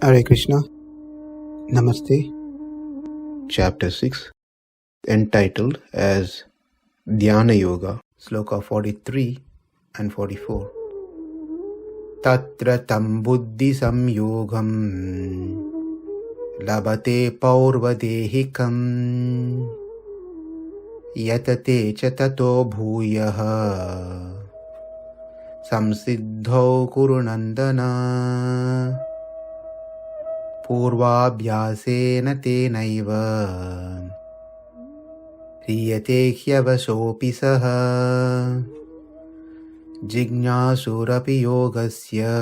Hare Krishna. Namaste. Chapter 6, entitled as Dhyana Yoga, Sloka 43 and 44. Tatra tam buddhi-saṁyogaṁ labhate paurva-dehikam yatate cha tato bhūyaḥ saṁsiddhau kuru-nandana pūrvābhyāsena tenaiva hriyate avaśopi saha jijñāsur yogasya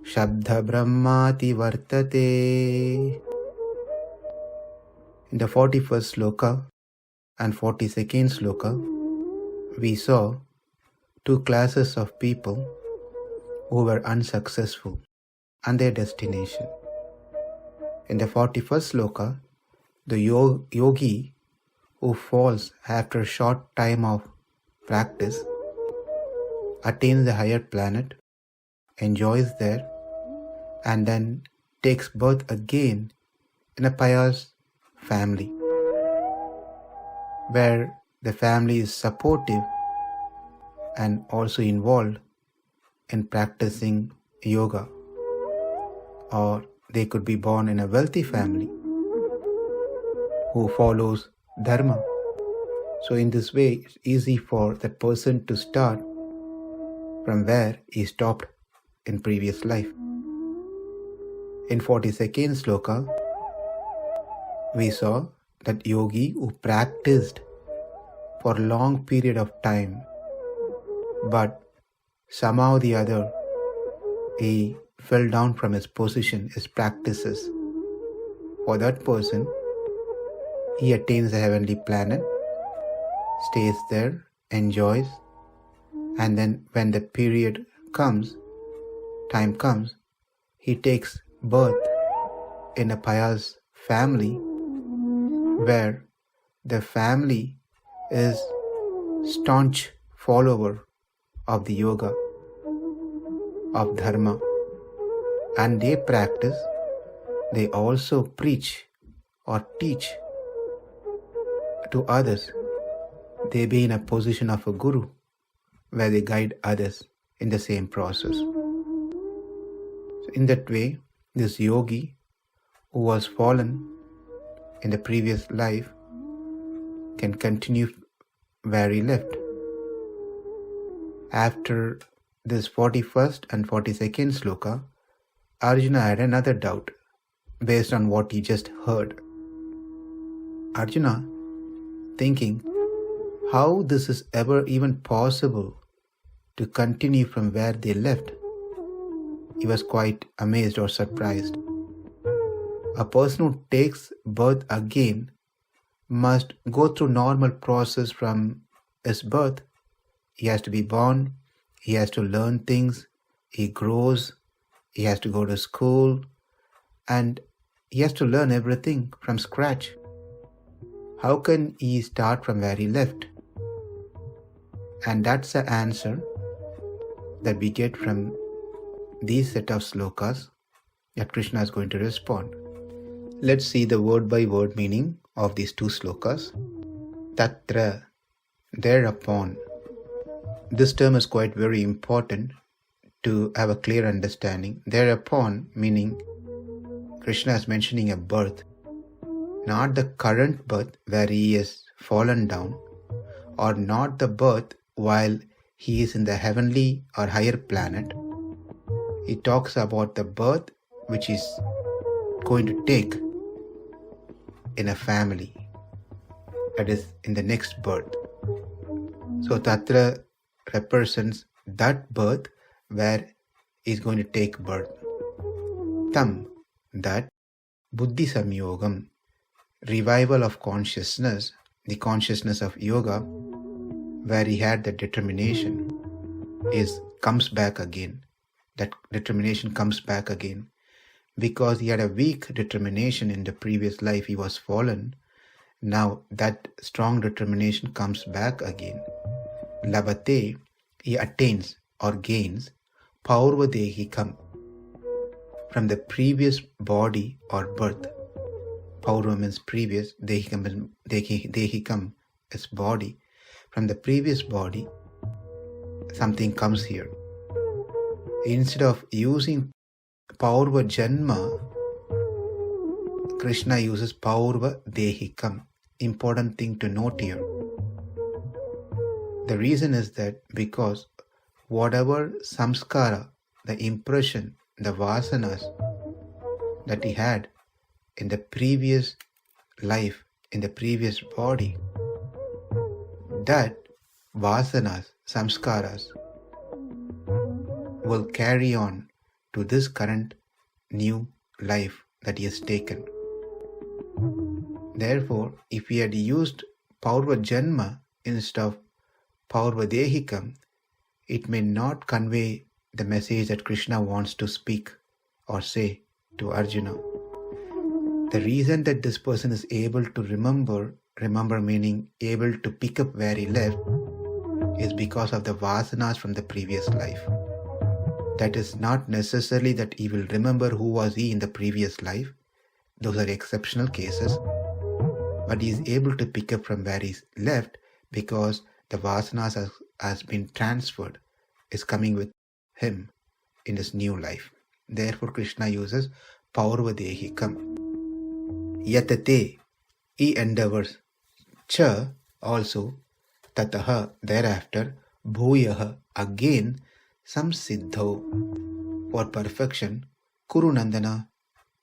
śabda-brahmātivartate. In the 41st sloka and 42nd sloka, we saw two classes of people who were unsuccessful and their destination. In the 41st sloka, the yogi who falls after a short time of practice attains the higher planet, enjoys there, and then takes birth again in a pious family, where the family is supportive and also involved in practicing yoga. Or they could be born in a wealthy family who follows dharma. So in this way, it's easy for that person to start from where he stopped in previous life. In 42nd sloka, we saw that yogi who practiced for a long period of time, but somehow or the other he fell down from his position, his practices. For that person, he attains the heavenly planet, stays there, enjoys, and then when the time comes, he takes birth in a pious family where the family is staunch follower of the yoga, of dharma, and they practice, they also preach or teach to others. They be in a position of a guru where they guide others in the same process. So in that way, this yogi who was fallen in the previous life can continue where he left. After this 41st and 42nd sloka, Arjuna had another doubt based on what he just heard. Arjuna, thinking how this is ever even possible to continue from where they left, he was quite amazed or surprised. A person who takes birth again must go through normal process from his birth. He has to be born, he has to learn things, he grows, he has to go to school, and he has to learn everything from scratch. How can he start from where he left? And that's the answer that we get from these set of slokas that Krishna is going to respond. Let's see the word by word meaning of these two slokas. Tatra, thereupon. This term is quite very important to have a clear understanding. Thereupon meaning Krishna is mentioning a birth, not the current birth where he is fallen down, or not the birth while he is in the heavenly or higher planet. He talks about the birth which is going to take in a family, that is in the next birth. So Tatra represents that birth where he is going to take birth. Tam, that, buddhi-saṁyogaṁ, revival of consciousness, the consciousness of yoga, where he had that determination, comes back again. That determination comes back again. Because he had a weak determination in the previous life, he was fallen. Now that strong determination comes back again. Labhate, he attains or gains paurva-dehikam, from the previous body or birth. Paurva means previous, dehikam is body. From the previous body, something comes here. Instead of using paurva janma, Krishna uses paurva-dehikam. Important thing to note here. The reason is that because whatever samskara, the impression, the vasanas that he had in the previous life, in the previous body, that vasanas, samskaras, will carry on to this current new life that he has taken. Therefore, if he had used paurva janma instead of paurva-dehikam, it may not convey the message that Krishna wants to speak or say to Arjuna. The reason that this person is able to remember meaning able to pick up where he left, is because of the vasanas from the previous life. That is not necessarily that he will remember who was he in the previous life. Those are exceptional cases. But he is able to pick up from where he's left because the vasanas has been transferred, is coming with him in his new life. Therefore, Krishna uses paurva-dehikam. Yatate, he endeavors. Cha, also. Tataha, thereafter. Bhūyaḥ, again. Saṁsiddhau, for perfection. Kuru-nandana,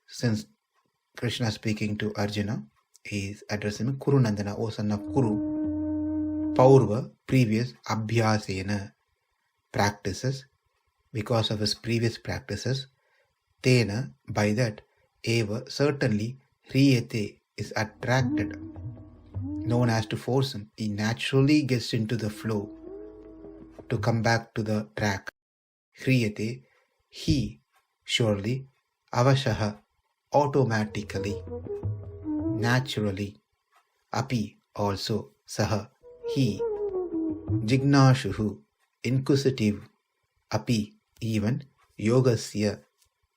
since Krishna is speaking to Arjuna, he is addressing him, kuru-nandana, O son of Kuru. Paurva, previous. Bhūyaḥ, practices. Because of his previous practices. Tena, by that. Eva, certainly. Hriyate, is attracted. No one has to force him. He naturally gets into the flow to come back to the track. Hriyate, he, surely. Avaśo, automatically. Naturally. Api, also. Saha, he. Jijñāsur, inquisitive. Api, even. Yogasya,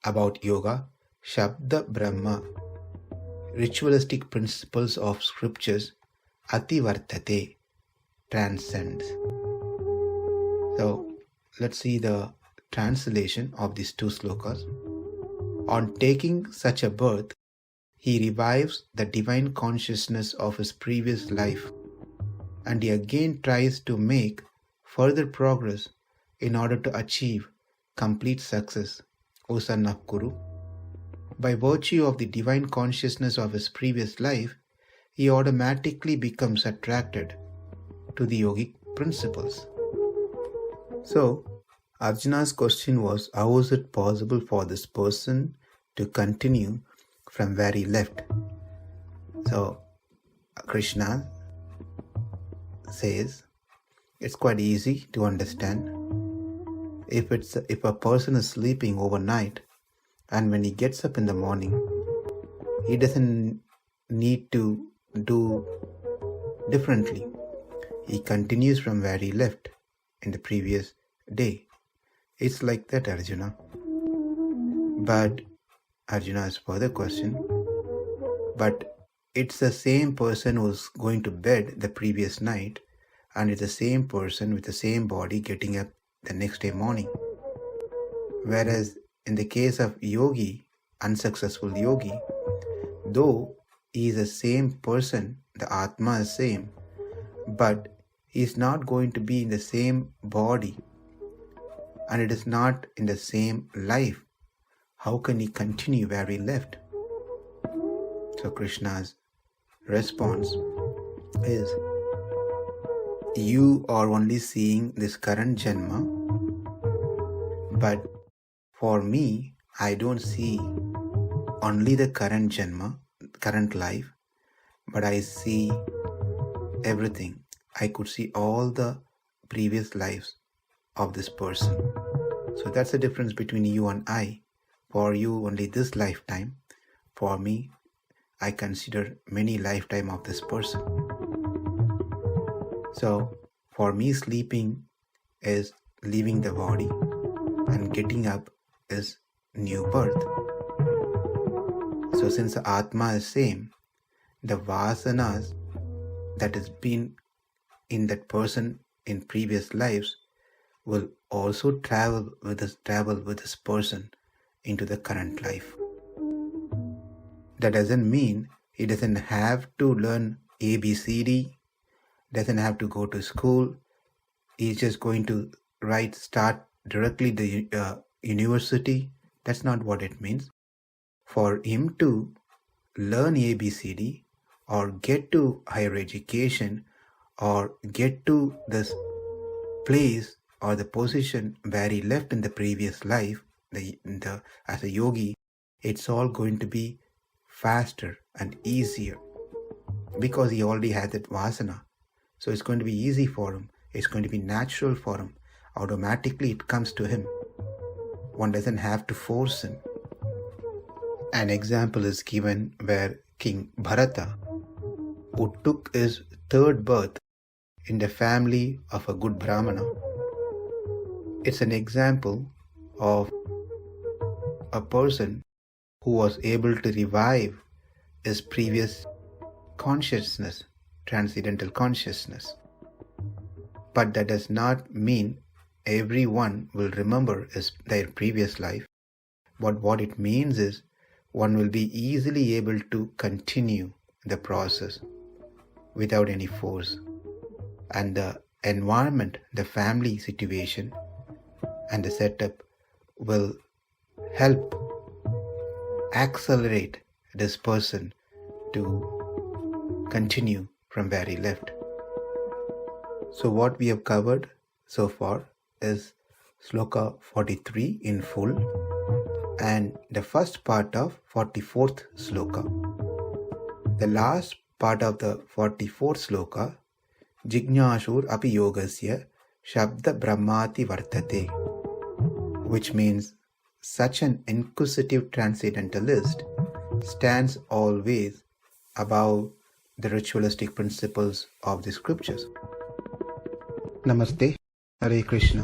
about yoga. śabda-brahmātivartate, ritualistic principles of scriptures. Ativartate, transcends. So, let's see the translation of these two slokas. On taking such a birth, he revives the divine consciousness of his previous life, and he again tries to make further progress in order to achieve complete success, O son of Kuru. By virtue of the divine consciousness of his previous life, he automatically becomes attracted to the yogic principles. So, Arjuna's question was, how is it possible for this person to continue from where he left? So, Krishna says, it's quite easy to understand. If a person is sleeping overnight, and when he gets up in the morning, he doesn't need to do differently. He continues from where he left in the previous day. It's like that, Arjuna. But Arjuna's further question, but it's the same person who's going to bed the previous night, and it's the same person with the same body getting up the next day morning. Whereas in the case of yogi, unsuccessful yogi, though he is the same person, the Atma is same, but he is not going to be in the same body, and it is not in the same life. How can he continue where he left? So Krishna's response is, you are only seeing this current janma, but for me, I don't see only the current janma, current life, but I see everything. I could see all the previous lives of this person. So that's the difference between you and I. For you, only this lifetime. For me, I consider many lifetime of this person. So for me, sleeping is leaving the body, and getting up is new birth. So since the Atma is same, the vasanas that has been in that person in previous lives will also travel with this person into the current life. That doesn't mean he doesn't have to learn ABCD, doesn't have to go to school. He's just going to start directly the university. That's not what it means. For him to learn ABCD or get to higher education or get to this place or the position where he left in the previous life, as a yogi, it's all going to be faster and easier because he already has that vasana. So it's going to be easy for him. It's going to be natural for him. Automatically it comes to him. One doesn't have to force him. An example is given where King Bharata, who took his third birth in the family of a good Brahmana, it's an example of a person who was able to revive his previous consciousness, transcendental consciousness. But that does not mean everyone will remember their previous life. But what it means is one will be easily able to continue the process without any force. And the environment, the family situation and the setup will help accelerate this person to continue from where he left. So what we have covered so far is Sloka 43 in full and the first part of 44th Sloka. The last part of the 44th Sloka, jijñāsur api yogasya śabda-brahmātivartate, which means such an inquisitive transcendentalist stands always above the ritualistic principles of the scriptures. Namaste. Hare Krishna.